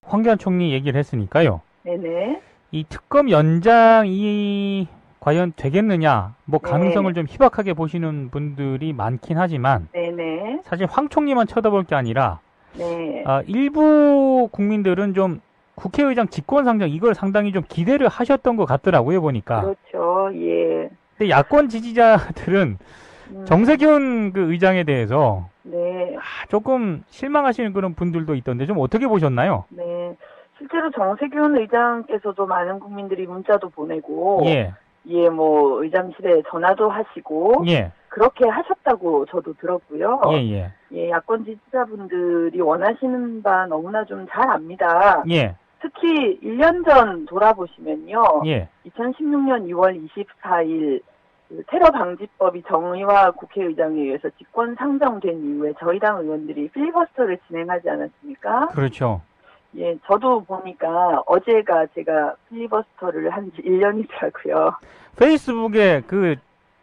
황교안 총리 얘기를 했으니까요. 네네. 이 특검 연장이 과연 되겠느냐, 뭐 네. 가능성을 좀 희박하게 보시는 분들이 많긴 하지만 네네. 사실 황 총리만 쳐다볼 게 아니라 네. 일부 국민들은 좀 국회의장 직권상정 이걸 상당히 좀 기대를 하셨던 것 같더라고요, 보니까. 그렇죠. 예. 근데 야권 지지자들은 정세균 그 의장에 대해서 네. 조금 실망하시는 그런 분들도 있던데 좀 어떻게 보셨나요? 네. 실제로 정세균 의장께서도 많은 국민들이 문자도 보내고, 예, 예, 뭐, 의장실에 전화도 하시고, 예, 그렇게 하셨다고 저도 들었고요. 예, 예, 예, 야권 지지자분들이 원하시는 바 너무나 좀 잘 압니다. 예, 특히 1년 전 돌아보시면요. 예, 2016년 2월 24일 그 테러 방지법이 정의와 국회의장에 의해서 직권 상정된 이후에 저희 당 의원들이 필리버스터를 진행하지 않았습니까? 그렇죠. 예, 저도 보니까 어제가 제가 필리버스터를 한 지 1년이더라고요. 페이스북에 그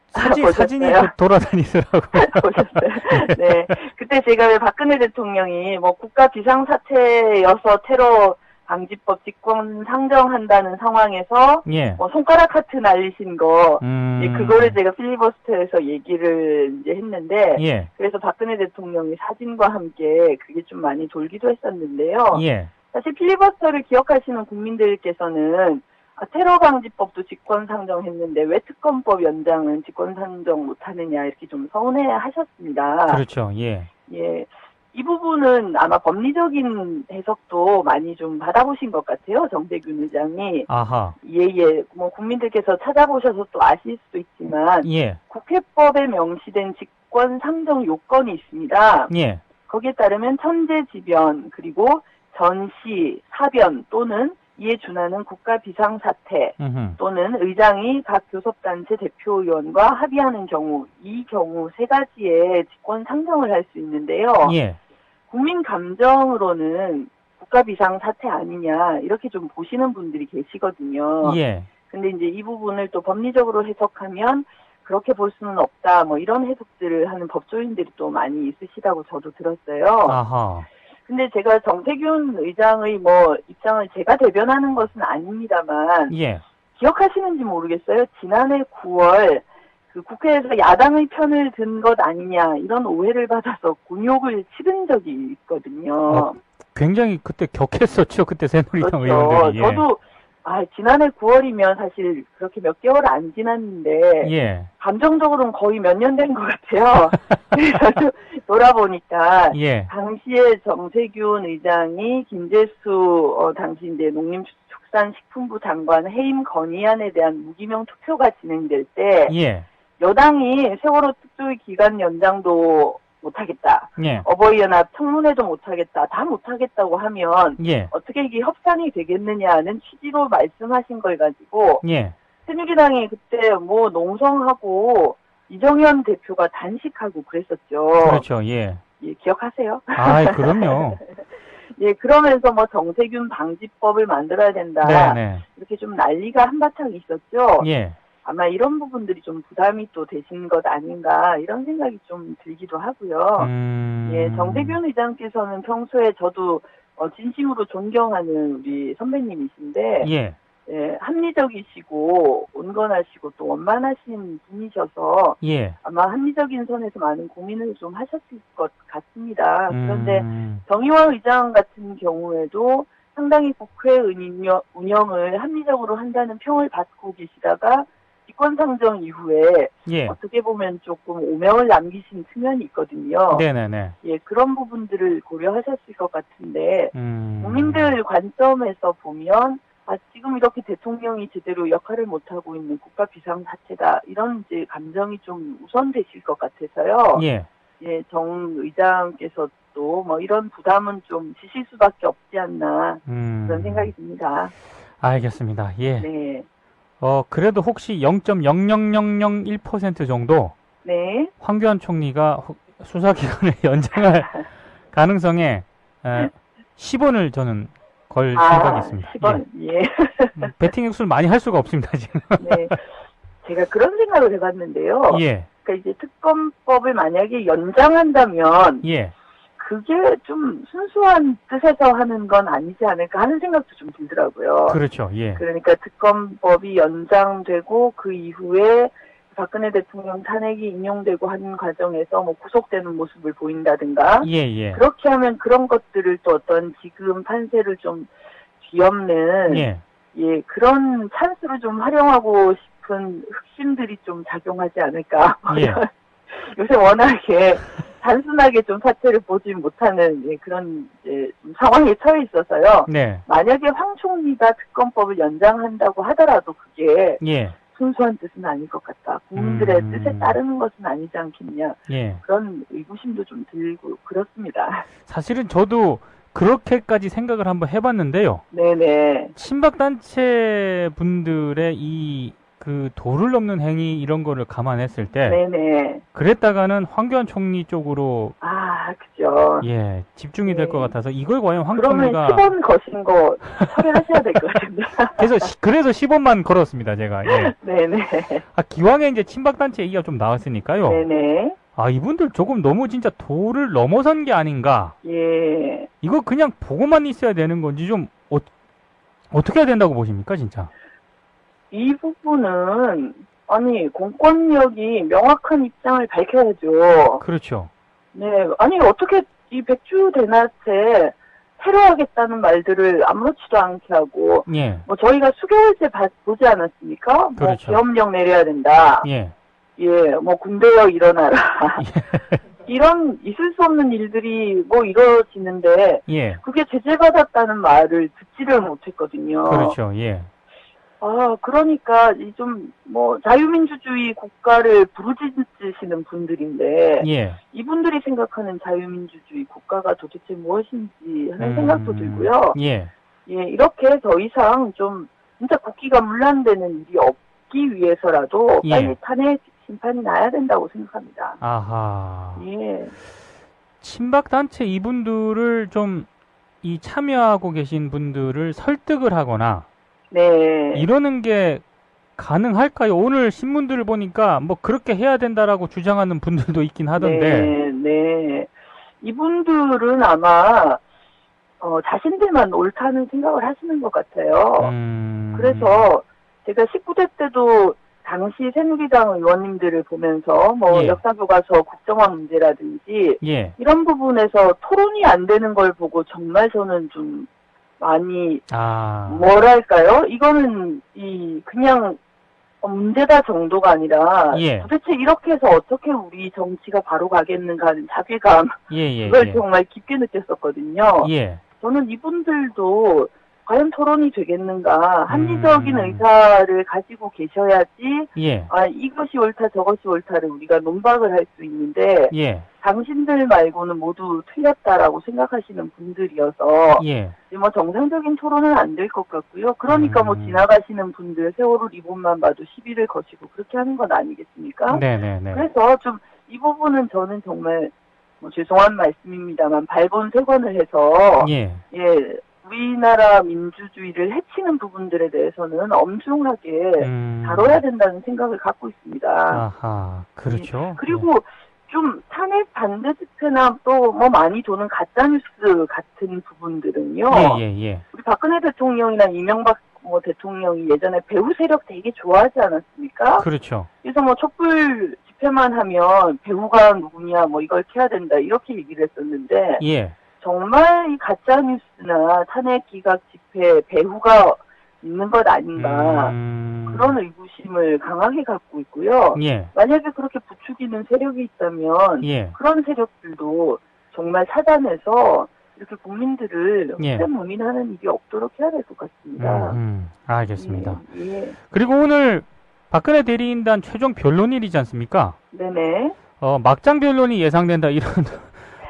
사진이 보셨어요? 돌아다니더라고요. 보셨어요? 네. 그때 제가 왜 박근혜 대통령이 뭐 국가 비상사태여서 테러 방지법 직권 상정한다는 상황에서 예, 뭐 손가락 하트 날리신 거, 예, 그거를 제가 필리버스터에서 얘기를 이제 했는데, 예, 그래서 박근혜 대통령이 사진과 함께 그게 좀 많이 돌기도 했었는데요. 예, 사실 필리버스터를 기억하시는 국민들께서는 테러 방지법도 직권 상정했는데 왜 특검법 연장은 직권 상정 못하느냐 이렇게 좀 서운해 하셨습니다. 그렇죠. 예, 예. 이 부분은 아마 법리적인 해석도 많이 좀 받아보신 것 같아요. 정세균 의장이. 아하, 예. 뭐 국민들께서 찾아보셔서 또 아실 수도 있지만 예, 국회법에 명시된 직권 상정 요건이 있습니다. 예, 거기에 따르면 천재지변 그리고 전시, 사변 또는 이에 준하는 국가 비상사태 또는 의장이 각 교섭단체 대표의원과 합의하는 경우 이 경우 세 가지의 직권 상정을 할 수 있는데요. 예, 국민 감정으로는 국가 비상사태 아니냐 이렇게 좀 보시는 분들이 계시거든요. 예, 근데 이제 이 부분을 또 법리적으로 해석하면 그렇게 볼 수는 없다 뭐 이런 해석들을 하는 법조인들이 또 많이 있으시다고 저도 들었어요. 아하, 근데 제가 정세균 의장의 뭐 입장을 제가 대변하는 것은 아닙니다만 예, 기억하시는지 모르겠어요. 지난해 9월 그 국회에서 야당의 편을 든 것 아니냐 이런 오해를 받아서 곤욕을 치른 적이 있거든요. 굉장히 그때 격했었죠. 그때 새누리당 그렇죠. 의원들이. 예. 저도 지난해 9월이면 사실 그렇게 몇 개월 안 지났는데 예, 감정적으로는 거의 몇 년 된 것 같아요. 그래서 돌아보니까 예, 당시에 정세균 의장이 김재수 당시 이제 농림축산식품부 장관 해임 건의안에 대한 무기명 투표가 진행될 때 예, 여당이 세월호 특조위 기간 연장도 못하겠다. 예, 어버이연합 청문회도 못하겠다. 다 못하겠다고 하면 예, 어떻게 이게 협상이 되겠느냐는 취지로 말씀하신 걸 가지고 예, 새누리당이 그때 뭐 농성하고 이정현 대표가 단식하고 그랬었죠. 그렇죠. 예. 예, 기억하세요? 그럼요. 예, 그러면서 뭐 정세균 방지법을 만들어야 된다. 네네. 이렇게 좀 난리가 한바탕 있었죠. 예, 아마 이런 부분들이 좀 부담이 또 되신 것 아닌가 이런 생각이 좀 들기도 하고요. 예, 정세균 의장께서는 평소에 저도 진심으로 존경하는 우리 선배님이신데 예, 예, 합리적이시고 온건하시고 또 원만하신 분이셔서 예, 아마 합리적인 선에서 많은 고민을 좀 하셨을 것 같습니다. 그런데 정의화 의장 같은 경우에도 상당히 국회 운영을 합리적으로 한다는 평을 받고 계시다가 직권상정 이후에 예, 어떻게 보면 조금 오명을 남기신 측면이 있거든요. 네네네. 예, 그런 부분들을 고려하셨을 것 같은데 국민들 관점에서 보면 지금 이렇게 대통령이 제대로 역할을 못하고 있는 국가 비상사태다 이런 이제 감정이 좀 우선되실 것 같아서요. 예, 예, 정 의장께서도 뭐 이런 부담은 좀 지실 수밖에 없지 않나 그런 생각이 듭니다. 알겠습니다. 예. 네. 그래도 혹시 0.00001% 정도 네. 황교안 총리가 수사기간을 연장할 가능성에 10원을 저는 걸 생각이 있습니다. 10원. 예. 배팅 액수를 많이 할 수가 없습니다, 지금. 네. 제가 그런 생각을 해봤는데요. 예, 그러니까 이제 특검법을 만약에 연장한다면 예, 그 그게 좀 순수한 뜻에서 하는 건 아니지 않을까 하는 생각도 좀 들더라고요. 그렇죠. 예. 그러니까 특검법이 연장되고 그 이후에 박근혜 대통령 탄핵이 인용되고 하는 과정에서 뭐 구속되는 모습을 보인다든가 예, 예. 그렇게 하면 그런 것들을 또 어떤 지금 판세를 좀 뒤엎는 예. 예, 그런 찬스로 좀 활용하고 싶은 흑심들이 좀 작용하지 않을까. 예. 요새 워낙에 단순하게 좀 사태를 보지 못하는 예, 그런 좀 상황에 처해 있어서요. 네. 만약에 황 총리가 특검법을 연장한다고 하더라도 그게 예. 순수한 뜻은 아닐 것 같다. 국민들의 뜻에 따르는 것은 아니지 않겠냐. 예. 그런 의구심도 좀 들고 그렇습니다. 사실은 저도 그렇게까지 생각을 한번 해봤는데요. 네네. 친박단체 분들의 이 그 도를 넘는 행위 이런 거를 감안했을 때 네네. 그랬다가는 황교안 총리 쪽으로 아, 그죠. 예 집중이 될 것 같아서 이걸 과연 황 그러면 총리가 10원 거신 거 처리하셔야 될 것 같은데. 그래서 10원만 걸었습니다 제가. 예. 네네. 아 기왕에 이제 친박단체 얘기가 좀 나왔으니까요. 네네. 아 이분들 조금 너무 진짜 도를 넘어선 게 아닌가. 예. 이거 그냥 보고만 있어야 되는 건지 좀 어떻게 해야 된다고 보십니까 진짜? 이 부분은 아니 공권력이 명확한 입장을 밝혀야죠. 그렇죠. 네, 아니 어떻게 이 백주 대낮에 테러하겠다는 말들을 아무렇지도 않게 하고 예. 뭐 저희가 수개월째 보지 않았습니까? 뭐 그렇죠. 계엄령 내려야 된다. 예. 예, 뭐 군대여 일어나라. 이런 있을 수 없는 일들이 뭐 이루어지는데 예. 그게 제재받았다는 말을 듣지를 못했거든요. 그렇죠. 예. 아, 그러니까 이 좀 뭐 자유민주주의 국가를 부르짖으시는 분들인데 예. 이분들이 생각하는 자유민주주의 국가가 도대체 무엇인지 하는 생각도 들고요. 예. 예, 이렇게 더 이상 좀 진짜 국기가 문란되는 일이 없기 위해서라도 예. 빨리 탄핵 심판이 나야 된다고 생각합니다. 아하. 예. 친박단체 이분들을 좀 이 참여하고 계신 분들을 설득을 하거나 네. 이러는 게 가능할까요? 오늘 신문들을 보니까 뭐 그렇게 해야 된다라고 주장하는 분들도 있긴 하던데. 네, 네. 이분들은 아마 자신들만 옳다는 생각을 하시는 것 같아요. 그래서 제가 19대 때도 당시 새누리당 의원님들을 보면서 뭐 예. 역사교과서 국정화 문제라든지 예. 이런 부분에서 토론이 안 되는 걸 보고 정말 저는 좀 많이 뭐랄까요? 이거는 그냥 문제다 정도가 아니라 예. 도대체 이렇게 해서 어떻게 우리 정치가 바로 가겠는가 하는 자괴감 예. 그걸 정말 깊게 느꼈었거든요. 예. 저는 이분들도 과연 토론이 되겠는가 합리적인 의사를 가지고 계셔야지 예. 아, 이것이 옳다 저것이 옳다를 우리가 논박을 할 수 있는데 예. 당신들 말고는 모두 틀렸다라고 생각하시는 분들이어서 예. 뭐 정상적인 토론은 안 될 것 같고요. 그러니까 뭐 지나가시는 분들 세월호 리본만 봐도 시비를 거시고 그렇게 하는 건 아니겠습니까? 네네네. 그래서 좀 이 부분은 저는 정말 뭐 죄송한 말씀입니다만 발본색원을 해서 예. 우리나라 민주주의를 해치는 부분들에 대해서는 엄중하게 다뤄야 된다는 생각을 갖고 있습니다. 아하, 그렇죠. 그리고 좀 탄핵 반대 집회나 또 뭐 많이 도는 가짜뉴스 같은 부분들은요. 예. 우리 박근혜 대통령이나 이명박 뭐 대통령이 예전에 배우 세력 되게 좋아하지 않았습니까? 그렇죠. 그래서 뭐 촛불 집회만 하면 배우가 누구냐 뭐 이걸 캐야 된다 이렇게 얘기를 했었는데 예. 정말 이 가짜뉴스나 탄핵 기각 집회 배후가 있는 것 아닌가 그런 의구심을 강하게 갖고 있고요. 예. 만약에 그렇게 부추기는 세력이 있다면 예. 그런 세력들도 정말 차단해서 이렇게 국민들을 무민하는 일이 없도록 해야 될 것 같습니다. 알겠습니다. 예. 그리고 오늘 박근혜 대리인단 최종 변론일이지 않습니까? 네네. 막장 변론이 예상된다 이런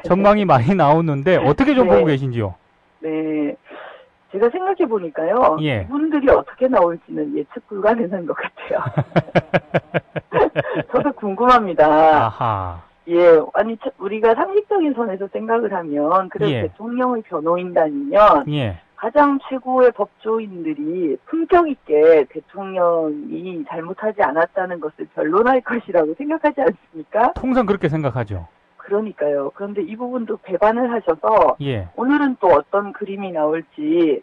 전망이 많이 나오는데 어떻게 좀 보고 계신지요? 네. 제가 생각해 보니까요. 예. 이분들이 어떻게 나올지는 예측 불가능한 것 같아요. 저도 궁금합니다. 아하. 예, 아니 우리가 상식적인 선에서 생각을 하면 그래도 대통령의 변호인단이면 가장 최고의 법조인들이 품격 있게 대통령이 잘못하지 않았다는 것을 변론할 것이라고 생각하지 않습니까? 통상 그렇게 생각하죠. 그러니까요. 그런데 이 부분도 배반을 하셔서 예. 오늘은 또 어떤 그림이 나올지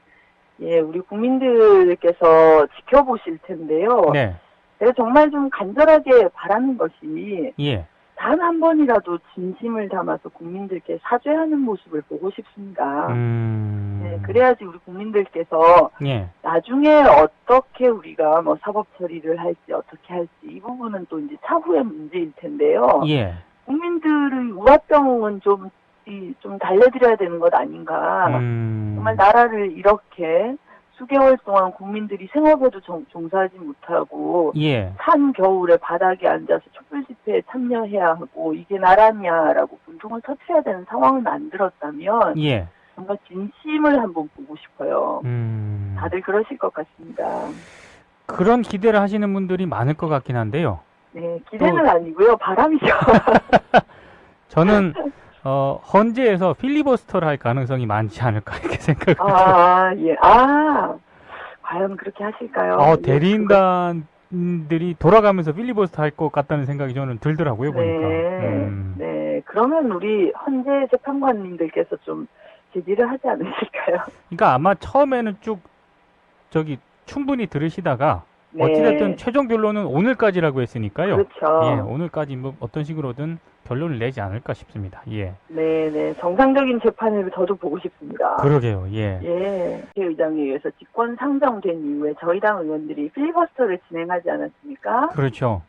예, 우리 국민들께서 지켜보실 텐데요. 네. 제가 정말 좀 간절하게 바라는 것이 예. 단 한 번이라도 진심을 담아서 국민들께 사죄하는 모습을 보고 싶습니다. 네, 그래야지 우리 국민들께서 예. 나중에 어떻게 우리가 뭐 사법 처리를 할지 어떻게 할지 이 부분은 또 이제 차후의 문제일 텐데요. 예. 국민들의 우화병은 좀 달래드려야 되는 것 아닌가. 정말 나라를 이렇게 수개월 동안 국민들이 생업에도 종사하지 못하고 예. 산 겨울에 바닥에 앉아서 촛불 집회에 참여해야 하고 이게 나라냐라고 분통을 터트려야 되는 상황을 만들었다면 예. 정말 진심을 한번 보고 싶어요. 다들 그러실 것 같습니다. 그런 기대를 하시는 분들이 많을 것 같긴 한데요. 네, 기대는 아니고요. 바람이죠. 저는 헌재에서 필리버스터를 할 가능성이 많지 않을까 이렇게 생각을 예. 과연 그렇게 하실까요? 대리인단들이 돌아가면서 필리버스터 할 것 같다는 생각이 저는 들더라고요, 보니까. 네. 그러면 우리 헌재 재판관님들께서 좀 제지를 하지 않으실까요? 그러니까 아마 처음에는 쭉 충분히 들으시다가 네. 어찌됐든 최종 변론은 오늘까지라고 했으니까요. 그렇죠. 예, 오늘까지 뭐 어떤 식으로든 결론을 내지 않을까 싶습니다. 예. 네. 정상적인 재판을 저도 보고 싶습니다. 그러게요. 예. 예. 의장에 의해서 직권 상정된 이후에 저희 당 의원들이 필리버스터를 진행하지 않았습니까? 그렇죠.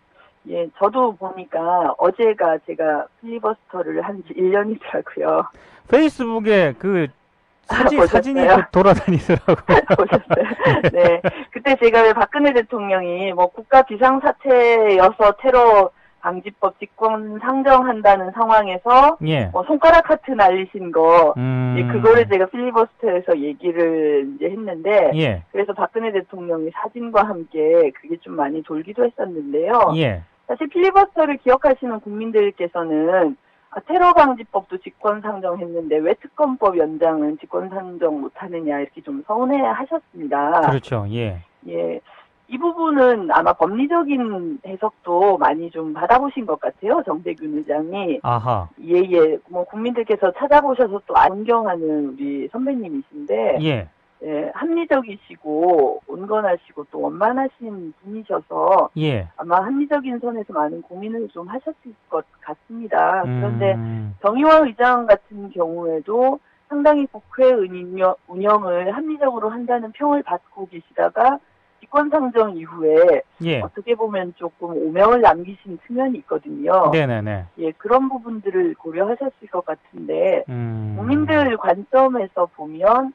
예, 저도 보니까 어제가 제가 필리버스터를 한 지 1년이더라고요. 페이스북에 그 사진이 돌아다니더라고요. 보셨어요? 네. 그때 제가 왜 박근혜 대통령이 뭐 국가 비상사태여서 테러 방지법 직권 상정한다는 상황에서 예. 손가락 하트 날리신 거 예, 그거를 제가 필리버스터에서 얘기를 이제 했는데 예. 그래서 박근혜 대통령이 사진과 함께 그게 좀 많이 돌기도 했었는데요. 예. 사실 필리버스터를 기억하시는 국민들께서는 테러 방지법도 직권 상정했는데 왜 특검법 연장은 직권 상정 못하느냐 이렇게 좀 서운해 하셨습니다. 그렇죠. 예. 예. 이 부분은 아마 법리적인 해석도 많이 좀 받아보신 것 같아요. 정세균 의장이. 아하. 예. 뭐 국민들께서 찾아보셔서 또 존경하는 우리 선배님이신데. 예. 예, 합리적이시고 온건하시고 또 원만하신 분이셔서 예. 아마 합리적인 선에서 많은 고민을 좀 하셨을 것 같습니다. 그런데 정의화 의장 같은 경우에도 상당히 국회 운영을 합리적으로 한다는 평을 받고 계시다가 직권상정 이후에 예. 어떻게 보면 조금 오명을 남기신 측면이 있거든요. 네네네. 예, 그런 부분들을 고려하셨을 것 같은데 국민들 관점에서 보면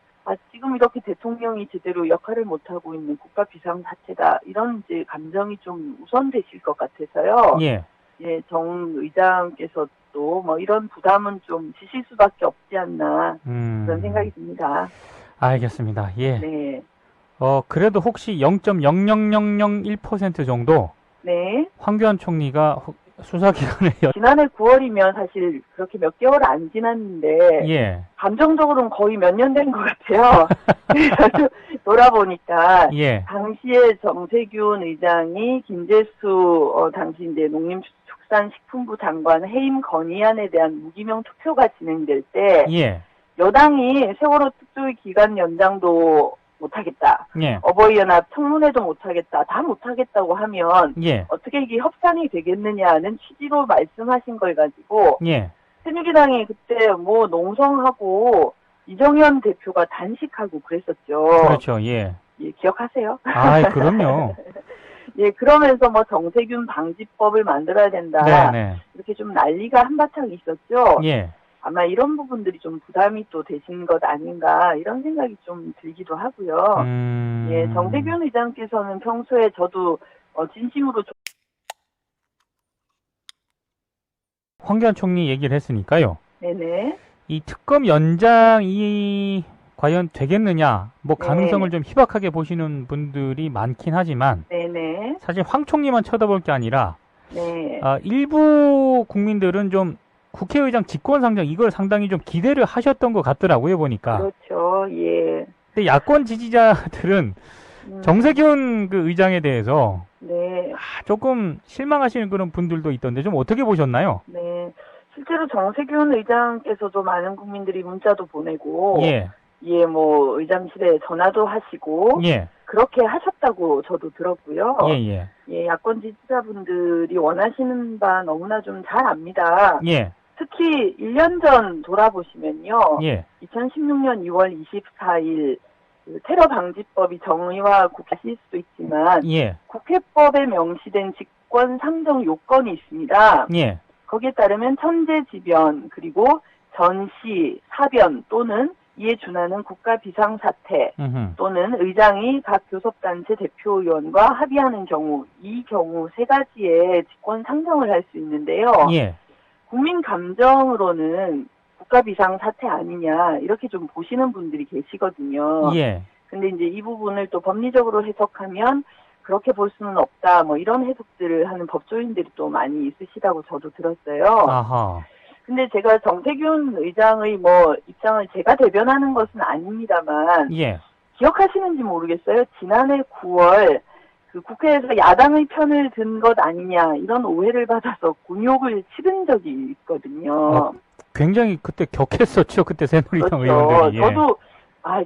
지금 이렇게 대통령이 제대로 역할을 못하고 있는 국가 비상사태다. 이런 이제 감정이 좀 우선되실 것 같아서요. 예. 예, 정 의장께서도 뭐 이런 부담은 좀 지실 수밖에 없지 않나. 그런 생각이 듭니다. 알겠습니다. 예. 네. 그래도 혹시 0.00001% 정도? 네. 황교안 총리가 수사기관에 지난해 9월이면 사실 그렇게 몇 개월 안 지났는데 예. 감정적으로는 거의 몇 년 된 것 같아요. 그래서 돌아보니까 예. 당시에 정세균 의장이 김재수 당시 이제 농림축산식품부 장관 해임 건의안에 대한 무기명 투표가 진행될 때 예. 여당이 세월호 특조위 기간 연장도 못하겠다. 예. 어버이연합 청문회도 못하겠다. 다 못하겠다고 하면 예. 어떻게 이게 협상이 되겠느냐는 취지로 말씀하신 걸 가지고 예. 새누리당이 그때 뭐 농성하고 이정현 대표가 단식하고 그랬었죠. 그렇죠. 예. 예, 기억하세요? 그럼요. 예, 그러면서 뭐 정세균 방지법을 만들어야 된다. 네네. 이렇게 좀 난리가 한바탕 있었죠. 예. 아마 이런 부분들이 좀 부담이 또 되신 것 아닌가 이런 생각이 좀 들기도 하고요. 예, 정세균 의장께서는 평소에 저도 진심으로 황교안 총리 얘기를 했으니까요. 네네. 이 특검 연장이 과연 되겠느냐, 뭐 가능성을 좀 희박하게 보시는 분들이 많긴 하지만 네네. 사실 황 총리만 쳐다볼 게 아니라 네. 일부 국민들은 좀 국회의장 직권상정 이걸 상당히 좀 기대를 하셨던 것 같더라고요, 보니까. 그렇죠. 예. 근데 야권 지지자들은 정세균 그 의장에 대해서 네. 조금 실망하시는 그런 분들도 있던데 좀 어떻게 보셨나요? 네. 실제로 정세균 의장께서도 많은 국민들이 문자도 보내고, 예, 예, 뭐, 의장실에 전화도 하시고, 예, 그렇게 하셨다고 저도 들었고요. 예, 예, 예, 야권 지지자분들이 원하시는 바 너무나 좀 잘 압니다. 예, 특히 1년 전 돌아보시면요. 예, 2016년 2월 24일 테러 방지법이 정의와 국회일 수도 있지만 예, 국회법에 명시된 직권 상정 요건이 있습니다. 예, 거기에 따르면 천재지변 그리고 전시, 사변 또는 이에 준하는 국가 비상사태 또는 의장이 각 교섭단체 대표의원과 합의하는 경우 이 경우 세 가지의 직권 상정을 할 수 있는데요. 예, 국민 감정으로는 국가 비상사태 아니냐 이렇게 좀 보시는 분들이 계시거든요. 예, 근데 이제 이 부분을 또 법리적으로 해석하면 그렇게 볼 수는 없다 뭐 이런 해석들을 하는 법조인들이 또 많이 있으시다고 저도 들었어요. 아하, 근데 제가 정세균 의장의 뭐 입장을 제가 대변하는 것은 아닙니다만 예, 기억하시는지 모르겠어요. 지난해 9월 그 국회에서 야당의 편을 든 것 아니냐 이런 오해를 받아서 곤욕을 치른 적이 있거든요. 굉장히 그때 격했었죠. 그때 새누리당 그렇죠. 의원들이. 예. 저도 아